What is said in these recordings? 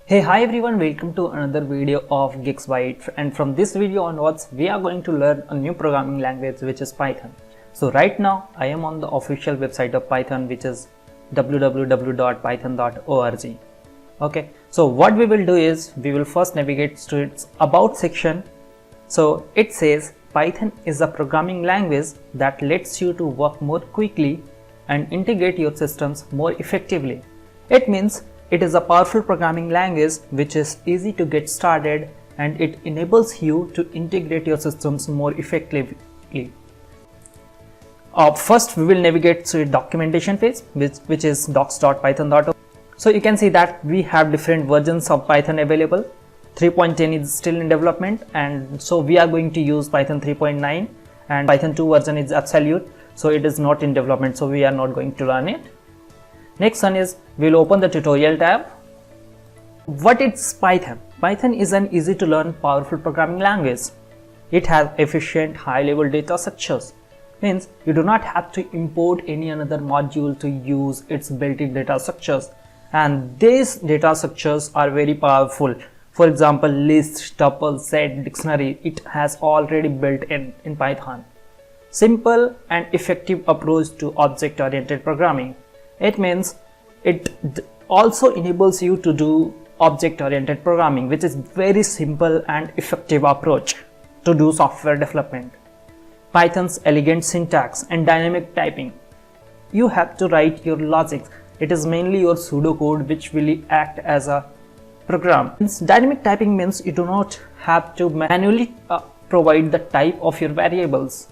Hey, hi everyone, welcome to another video of GeeksByte, and from this video onwards we are going to learn a new programming language which is Python. So right now I am on the official website of Python, which is www.python.org. Okay, so what we will do is we will first navigate to its about section. So it says Python is a programming language that lets you to work more quickly and integrate your systems more effectively. It means it is a powerful programming language which is easy to get started, and it enables you to integrate your systems more effectively. First we will navigate to the documentation page, which is docs.python.org. So you can see that we have different versions of Python available. 3.10 is still in development, and so we are going to use Python 3.9, and Python 2 version is absolute, so it is not in development, so we are not going to run it. Next one is we will open the tutorial tab. What is Python? Python is an easy to learn powerful programming language. It has efficient high level data structures. Means you do not have to import any another module to use its built-in data structures, and these data structures are very powerful. For example, list, tuple, set, dictionary, it has already built in Python. Simple and effective approach to object-oriented programming. It means it also enables you to do object-oriented programming, which is very simple and effective approach to do software development. Python's elegant syntax and dynamic typing. You have to write your logic. It is mainly your pseudocode which will act as a program. Dynamic typing means you do not have to manually provide the type of your variables.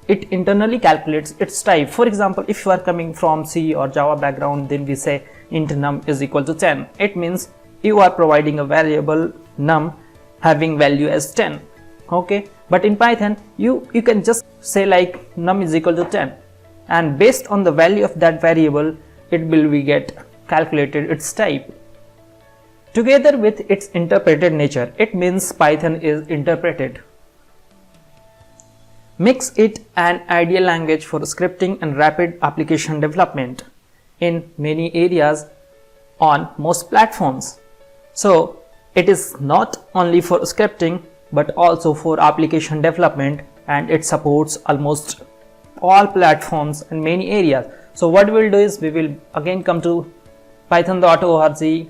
It internally calculates its type. For example, if you are coming from C or Java background, then we say int num is equal to 10. It means you are providing a variable num having value as 10. Okay, but in Python you can just say like num is equal to 10, and based on the value of that variable it will be get calculated its type. Together with its interpreted nature, it means Python is interpreted. Makes it an ideal language for scripting and rapid application development in many areas on most platforms. So it is not only for scripting but also for application development, and it supports almost all platforms in many areas. So what we will do is we will again come to python.org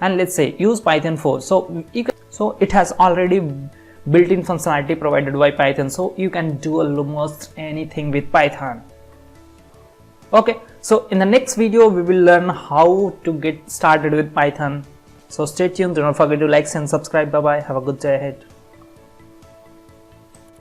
and let's say use Python 4. So it has already built-in functionality provided by Python, so you can do almost anything with Python. Okay, so in the next video we will learn how to get started with Python. So stay tuned, do not forget to like and subscribe. Bye bye, have a good day ahead.